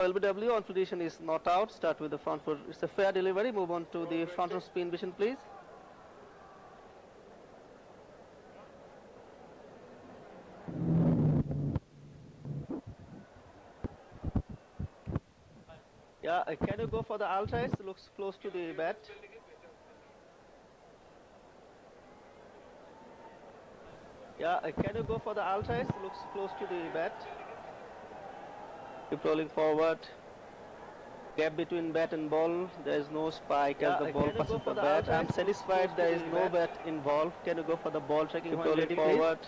LBW on tradition is not out. Start with the front foot. It's a fair delivery. Move on to the front of spin vision, please. Yeah, can you go for the ultras? Looks close to the bat. Yeah, can you go for the ultras? Looks close to the bat. Keep rolling forward. Gap between bat and ball. There is no spike as the ball passes the bat. I'm satisfied there is no bat involved. Can you go for the ball tracking? Keep rolling forward.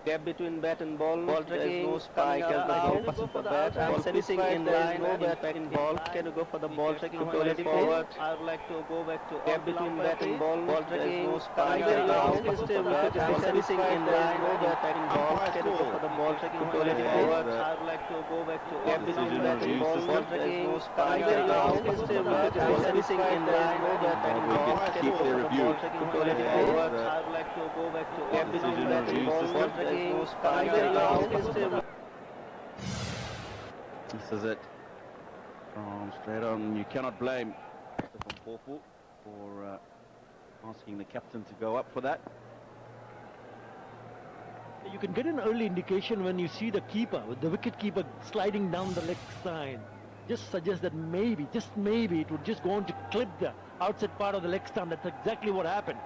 Gap between bat and ball. Ball tracking. No spike as the ball passes the bat. I'm satisfied there is no bat involved. Can you go for the ball tracking? Keep rolling forward. I would like to go back to gap between bat and ball. Ball tracking. No spike as the ball passes the bat. I'm satisfied there is no bat involved. Can you go for the ball tracking? Keep rolling forward. I would like to go back to gap between bat and ball. Ball tracking. No spike as the ball passes the bat. I'm satisfied there is no bat involved. Can you go for the ball tracking? Keep rolling forward. I would like to go back to gap between bat and ball. Ball tracking. This is it. From straight on, you cannot blame Stefan Pofu for asking the captain to go up for that. You can get an early indication when you see the keeper, with the wicket keeper sliding down the leg side. Just suggests that maybe, just maybe, it would just go on to clip the outside part of the leg stump. That's exactly what happened.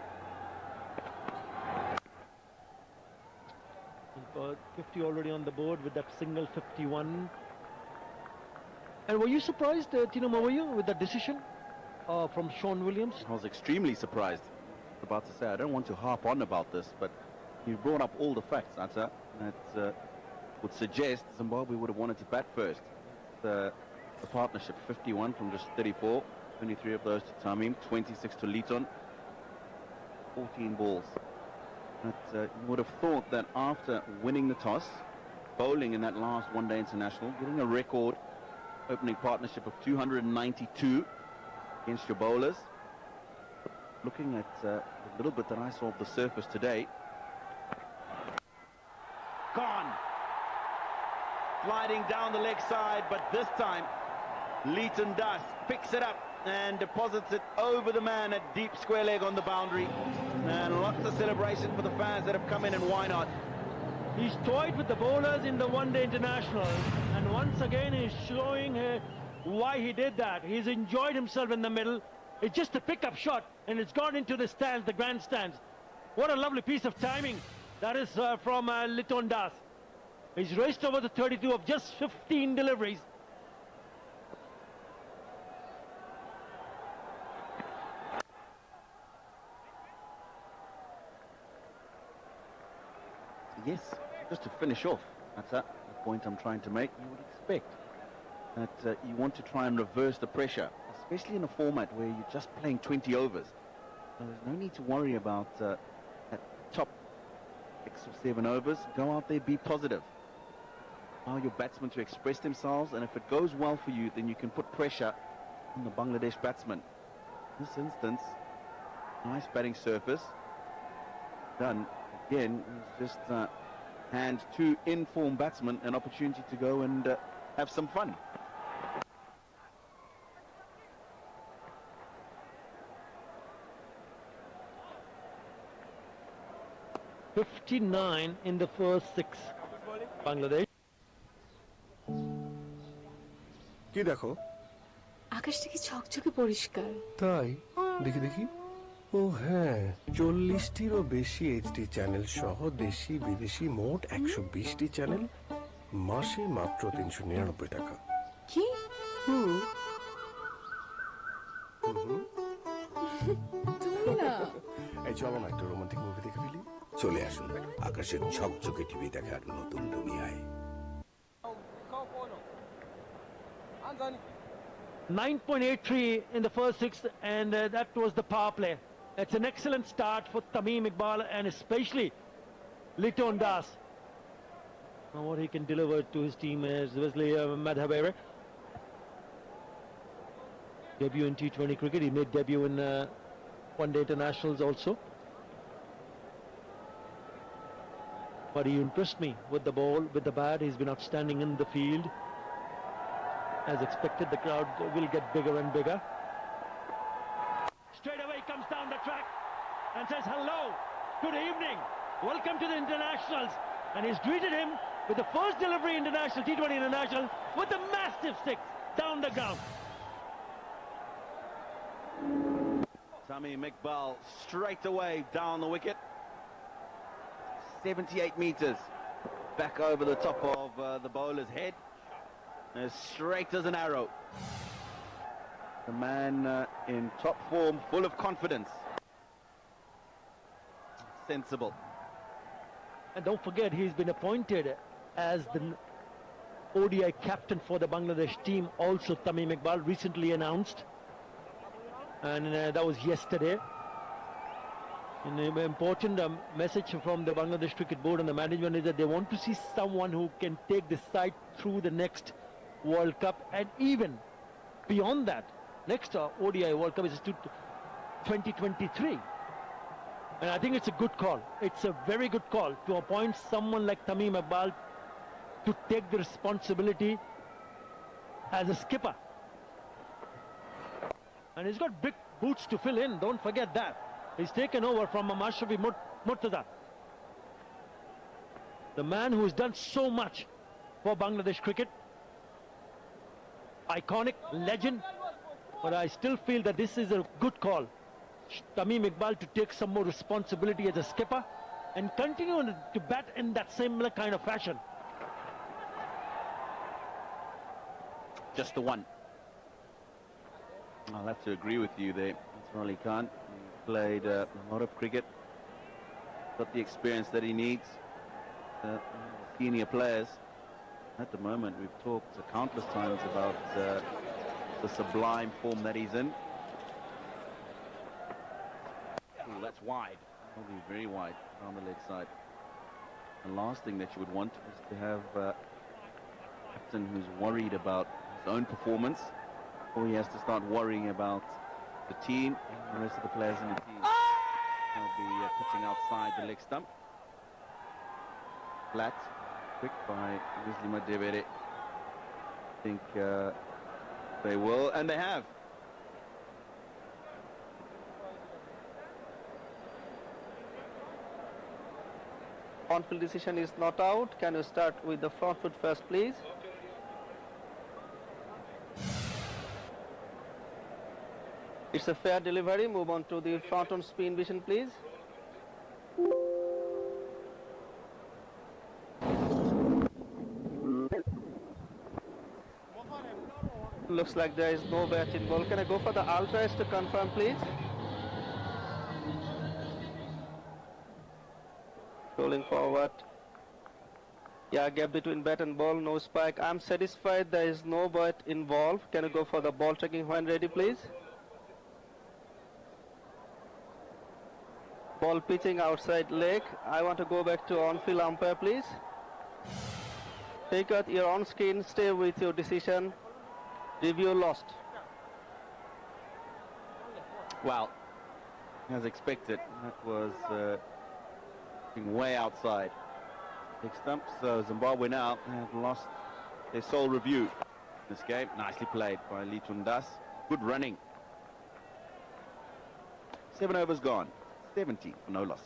50 already on the board with that single 51. And were you surprised, Tino, were you, with that decision from Sean Williams? I was extremely surprised. About to say, I don't want to harp on about this, but you brought up all the facts, Ata, that would suggest Zimbabwe would have wanted to bat first. The partnership, 51 from just 34, 23 of those to Tamim, 26 to Liton, 14 balls. But you would have thought that after winning the toss, bowling in that last one-day international, getting a record opening partnership of 292 against your bowlers, looking at a little bit that I saw of the surface today. Gone! Sliding down the leg side, but this time, Leighton Das picks it up and deposits it over the man at deep square leg on the boundary. And lots of celebration for the fans that have come in, and why not? He's toyed with the bowlers in the one-day international, and once again he's showing why he did that. He's enjoyed himself in the middle. It's just a pickup shot, and it's gone into the stands, the grandstands. What a lovely piece of timing. That is from Liton Das. He's raced over the 32 of just 15 deliveries. Yes, just to finish off, that's the point I'm trying to make. You would expect that you want to try and reverse the pressure, especially in a format where you're just playing 20 overs. So there's no need to worry about that top 6 or 7 overs. Go out there, be positive. Allow your batsmen to express themselves, and if it goes well for you, then you can put pressure on the Bangladesh batsman. In this instance, nice batting surface. Done. Again, just hand two in-form batsmen an opportunity to go and have some fun. "59 in the first 6, Bangladesh." কি দেখো? আকাশটা কি ঝকঝকে পরিষ্কার। তাই দেখি দেখি। ও হ্যাঁ, 40টিরও বেশি এইচডি চ্যানেল সহ দেশি বিদেশি মোট 120টি চ্যানেল, মাসে মাত্র 399 টাকা। কি? তুমি না। এই চলো না একটা রোমান্টিক মুভি দেখে ফেলি। চলে আসুন আকাশের ঝকঝকে টিভি দেখার নতুন দুনিয়ায়। 9.83 in the first 6, and that was the power play. It's an excellent start for Tamim Iqbal and especially Liton Das. Now what he can deliver to his team is Wesley Madhavere. Debut in T20 cricket. He made debut in one-day internationals also. But he impressed me with the ball, with the bat. He's been outstanding in the field. As expected, the crowd will get bigger and bigger. Straight away he comes down the track and says hello, good evening, welcome to the internationals, and he's greeted him with the first delivery international, T20 international, with a massive six down the ground. Tamim Iqbal straight away down the wicket. 78 meters back over the top of the bowler's head, as straight as an arrow. The man in top form, full of confidence, sensible. And don't forget, he's been appointed as the ODI captain for the Bangladesh team, also Tamim Iqbal, recently announced. And that was yesterday. An important message from the Bangladesh Cricket Board and the management is that they want to see someone who can take the side through the next World Cup, and even beyond that. Next ODI World Cup is to 2023. And I think it's a good call. It's a very good call to appoint someone like Tamim Iqbal to take the responsibility as a skipper. And he's got big boots to fill in, don't forget that. He's taken over from Mashrafi Murtaza, the man who has done so much for Bangladesh cricket. Iconic, legend, but I still feel that this is a good call. Tamim Iqbal to take some more responsibility as a skipper and continue to bat in that similar kind of fashion. Just the one. I'll have to agree with you there, Ali Khan. He played a lot of cricket, got the experience that he needs. Senior players. At the moment, we've talked countless times about the sublime form that he's in. Ooh, that's wide. Probably very wide on the leg side. The last thing that you would want is to have a captain who's worried about his own performance, or he has to start worrying about the team and the rest of the players in the team. He'll be pitching outside the leg stump. Flat, quick by Muslima Devere. I think they will, and they have. On-field decision is not out. Can you start with the front foot first, please? It's a fair delivery. Move on to the front on spin vision, please. Looks like there is no bat in ball. Can I go for the ultras to confirm, please? Rolling forward. Yeah, gap between bat and ball, no spike. I'm satisfied there is no bat involved. Can you go for the ball tracking when ready, please? Ball pitching outside leg. I want to go back to on-field umpire, please. Take out your on-screen, stay with your decision. Review lost. Well, as expected, that was way outside. Big stump, so Zimbabwe now have lost their sole review in this game. Nicely played by Litun Das. Good running. 7 overs gone. 70 for no loss.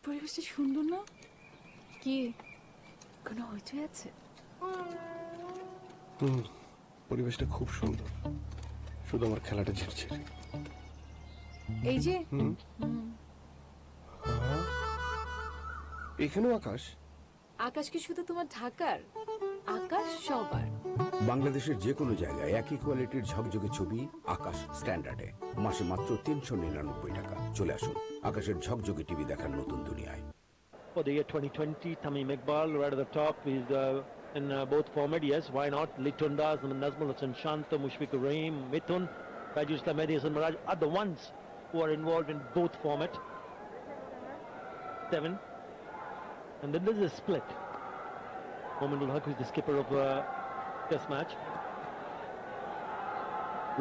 পরিবেশটা সুন্দর না? কি কোনো হইচই আছে? পরিবেশটা খুব সুন্দর, শুধু আমার খেলাটা ঝিরঝির। এই যে এখানেও আকাশ। আকাশ কি শুধু তোমার ঢাকার? আকাশ সবার। বাংলাদেশের যে কোনো জায়গায় একই কোয়ালিটির ঝকঝকে ছবি আকাশ স্ট্যান্ডার্ডে মাসে মাত্র ৩৯৯ টাকা। চলে আসুন আকাশের ঝকঝকে টিভি দেখার নতুন দুনিয়ায়। For the year 2020, Tamim Iqbal right at the top is in both format. Yes, why not? Litun Das, Nazmul Hassan Shanta, Mushfiqur Rahim, Mithun, Fajr Islam, Mehdi Hasan Miraj are the ones who are involved in both format. 7. And then there's a split. Mominul Haq, who's the skipper of Test match.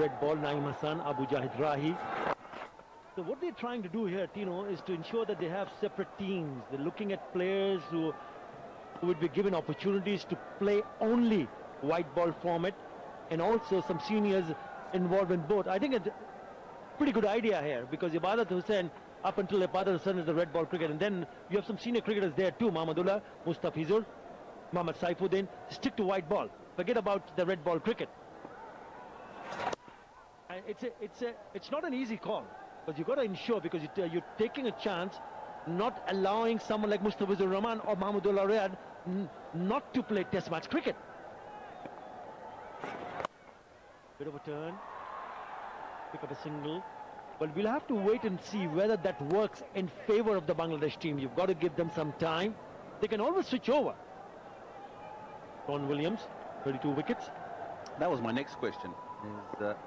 Red ball, Naeem Hassan, Abu Jahid Rahi. So what they're trying to do here, Tino, is to ensure that they have separate teams. They're looking at players who would be given opportunities to play only white ball format, and also some seniors involved in both. I think it's a pretty good idea here, because Ibadat Hussain, up until Ibadat Hussain, is the red ball cricket, and then you have some senior cricketers there too, Mahmudullah, Mustafizur, Mohammad Saifuddin. Stick to white ball. Forget about the red ball cricket. And it's not an easy call, but you've got to ensure, because you're taking a chance, not allowing someone like Mustafizur Rahman or Mahmudullah Riyad not to play test match cricket. Bit of a turn, pick up a single, but we'll have to wait and see whether that works in favor of the Bangladesh team. You've got to give them some time. They can always switch over. Ron Williams, 32 wickets. That was my next question. Is that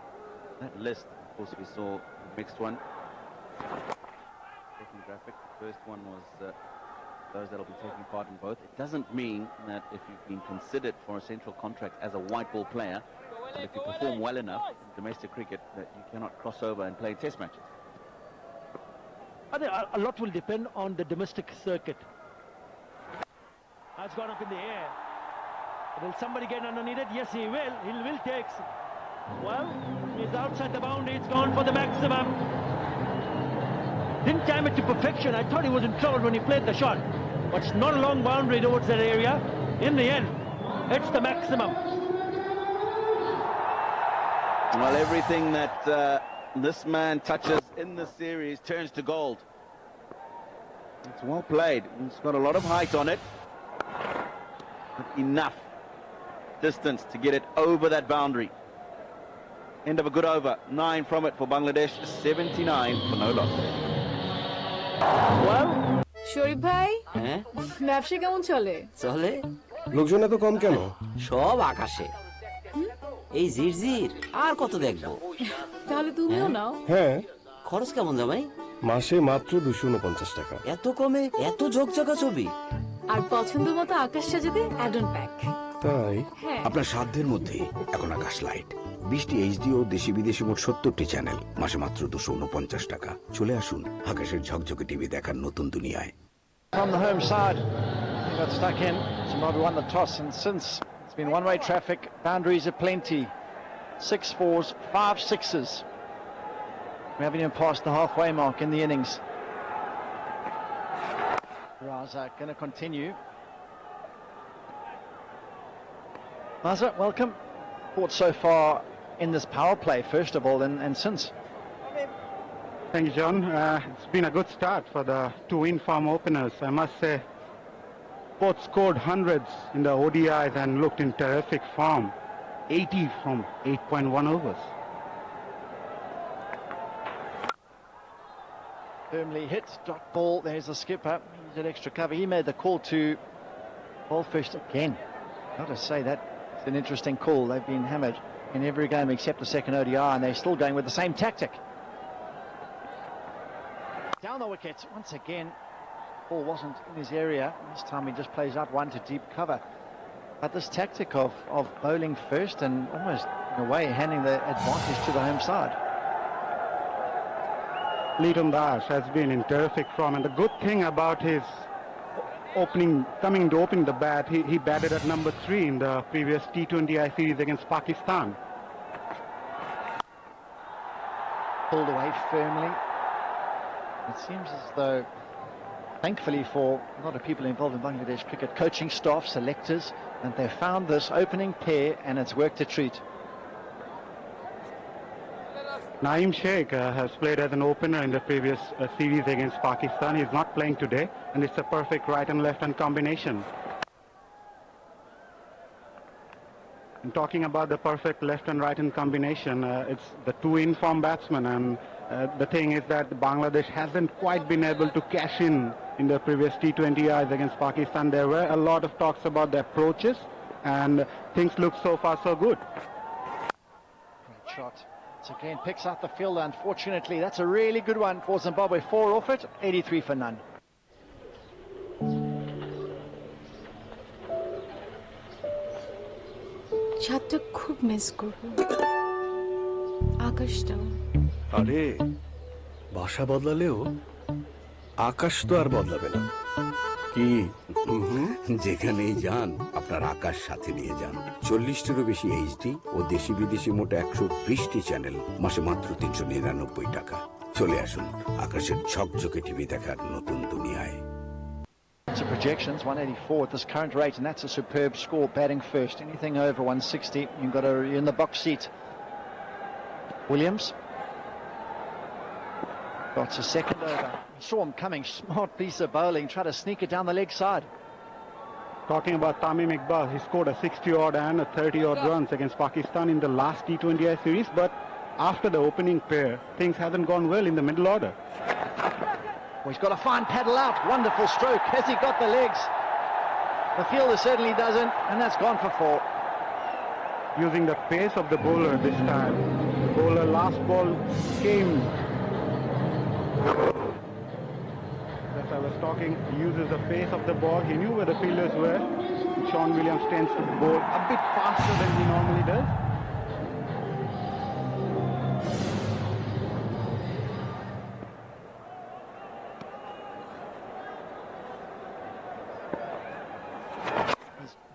list? Of course, we saw the mixed one. Second graphic. The first one was those that will be taking part in both. It doesn't mean that if you've been considered for a central contract as a white ball player, and if you perform well enough in domestic cricket, that you cannot cross over and play test matches. I think a lot will depend on the domestic circuit. Has gone up in the air. Will somebody get underneath it? Yes, he will. He will take. Well, he's outside the boundary. It's gone for the maximum. Didn't time it to perfection. I thought he was in trouble when he played the shot. But it's not a long boundary towards that area. In the end, it's the maximum. Well, everything that this man touches in the series turns to gold. It's well played. It's got a lot of height on it. But enough distance to get it over that boundary. End of a good over. 9 from it for Bangladesh. 79 for no loss. Well, শরীফ ভাই, হ্যাঁ ব্যবসা কেমন চলে? চলে লোকজন এত কম কেন? সব আকাশে। এই জিরজির আর কত দেখবো? তাহলে তুমিও নাও। হ্যাঁ, খরচ কেমন জামাই? মাসে মাত্র 249 টাকা। এত কমে এত ঝকঝকা ছবি? আর পছন্দ মতো আকাশ সাজাতে অ্যাড অন প্যাক। তাই হ্যাঁ, আপনার সাধ্যের মধ্যে এখন আকাশ লাইট 20টি এইচডি ও দেশি বিদেশি মোট 70টি চ্যানেল, মাসে মাত্র 249 টাকা। চলে আসুন আকাশের ঝকঝকে টিভি দেখার নতুন দুনিয়ায়। From the home side, he got stuck in. Zimbabwe won the toss, and since it's been one-way traffic, boundaries are plenty. 6 fours, 5 sixes. We haven't even passed the halfway mark in the innings. Raza going to continue. Raza, welcome. Thoughts so far in this power play, first of all, and since? Thank you, John. It's been a good start for the two in-form openers. I must say, both scored hundreds in the ODIs and looked in terrific form. 80 from 8.1 overs. Firmly hit, dot ball. There's the skipper. He's at extra cover. He made the call to bowl first again. Got to say that it's an interesting call. They've been hammered in every game except the second ODI, and they're still going with the same tactic. Down the wickets once again. Ball wasn't in his area. This time he just plays out one to deep cover. But this tactic of bowling first and almost in a way handing the advantage to the home side. Liton Das has been in terrific form, and the good thing about his coming to open the bat, he batted at number 3 in the previous T20I series against Pakistan. Pulled away firmly. It seems as though, thankfully for a lot of people involved in Bangladesh cricket, coaching staff, selectors, and they've found this opening pair and it's worked a treat. Naeem Sheikh has played as an opener in the previous series against Pakistan. He's not playing today, and it's a perfect right and left hand combination. And talking about the perfect left and right hand combination, it's the two in-form batsmen, and the thing is that Bangladesh hasn't quite been able to cash in the previous T20Is against Pakistan. There were a lot of talks about the approaches, and things look so far so good. Great shot. Once again picks out the fielder. Unfortunately, that's a really good one for Zimbabwe. 4 off it, 83 for none. ছাদটা খুব miss করব, আকাশটাও। আরে বাসা বদলালেও আকাশ তো আর বদলাবে না। কি যেখানেই যান আপনার আকাশ সাথে নিয়ে যান। 40টিরও বেশি এইচডি ও দেশি বিদেশি মোট 120টি চ্যানেল, মাসে মাত্র 399 টাকা। চলে আসুন আকাশের ঝকঝকে টিভি দেখার নতুন দুনিয়ায়। To projections, 184 at this current rate, and that's a superb score batting first. Anything over 160, you're in the box seat. Williams got a second over. Saw him coming, smart piece of bowling, try to sneak it down the leg side. Talking about Tamim Iqbal, he scored a 60-odd and a 30-odd runs against Pakistan in the last T20I series, but after the opening pair, things haven't gone well in the middle order. Well, he's got a fine paddle out, wonderful stroke. Has he got the legs? The fielder certainly doesn't, and that's gone for 4. Using the pace of the bowler this time. The bowler last ball came. As I was talking, he uses the pace of the ball. He knew where the fielders were. Sean Williams tends to bowl a bit faster than he normally does.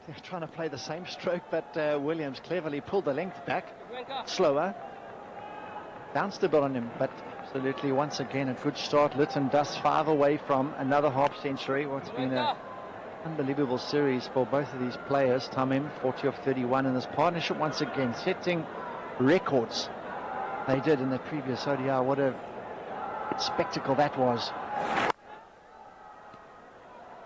They're trying to play the same stroke, but Williams cleverly pulled the length back. Slower. Bounced a bit on him, but absolutely once again a good start. Lytton Dust 5 away from another half century. What's been an unbelievable series for both of these players. Tamim 40 of 31 in this partnership once again, setting records. They did in the previous ODI. What a spectacle that was.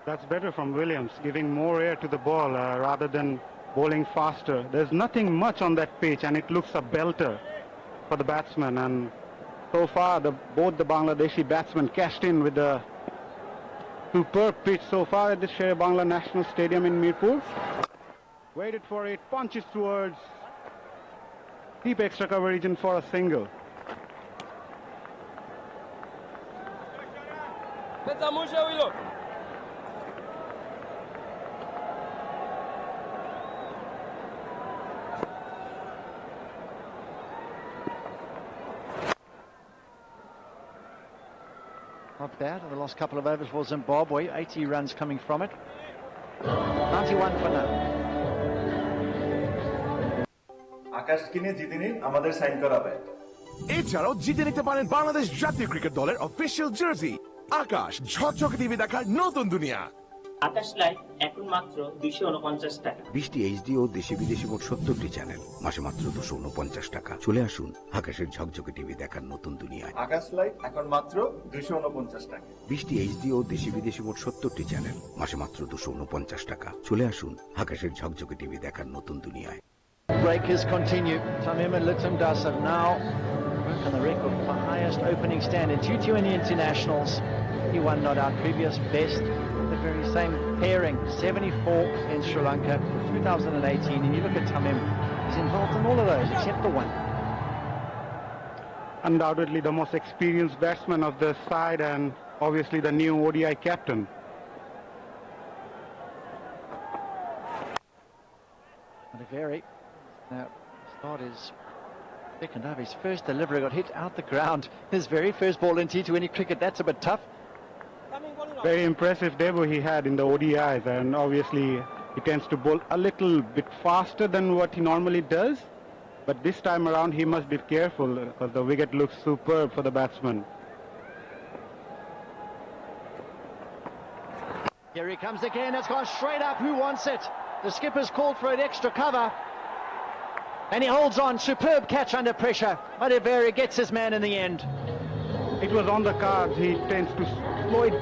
That's better from Williams, giving more air to the ball rather than bowling faster. There's nothing much on that pitch, and it looks a belter for the batsman. And so far, both the Bangladeshi batsmen cashed in with the superb pitch so far at the Sher Bangla National Stadium in Mirpur. Waited for it, punches towards deep extra coverage in for a single. Not bad in the last couple of overs for Zimbabwe. 80 runs coming from it. 91 for now. আকাশ কিনে জিতে নিন আমাদের sign করা bat. এছাড়াও জিতে নিতে পারেন বাংলাদেশ জাতীয় ক্রিকেট দলের অফিসিয়াল জার্সি। আকাশ ঝকঝকে টিভি দেখার নতুন দুনিয়া। আকাশ লাইভ এখন মাত্র 249 টাকা। 20টি এইচডি ও দেশি বিদেশি মোট 70টি চ্যানেল, মাসে মাত্র 249 টাকা। চলে আসুন আকাশের ঝকঝকে টিভি দেখার নতুন দুনিয়ায়। আকাশ লাইভ এখন মাত্র 249 টাকা। 20টি এইচডি ও দেশি বিদেশি মোট 70টি চ্যানেল, মাসে মাত্র 249 টাকা। চলে আসুন আকাশের ঝকঝকে টিভি দেখার নতুন দুনিয়ায়। Breakers continue. Tamim and Lytton Das have now broken the record for the highest opening stand in T20 internationals. He won not our previous best. The very same pairing, 74 in Sri Lanka, 2018. And you look at Tamim, he's involved in all of those except the one. Undoubtedly the most experienced batsman of the side, and obviously the new ODI captain. And a very now start is second up. His first delivery got hit out the ground. His very first ball in T20 cricket. That's a bit tough. Very impressive debut he had in the ODIs, and obviously he tends to bowl a little bit faster than what he normally does. But this time around he must be careful because the wicket looks superb for the batsman. Here he comes again. It's gone straight up. Who wants it? The skipper's called for an extra cover. And he holds on. Superb catch under pressure. Madiveri gets his man in the end. It was on the cards. He tends to slow it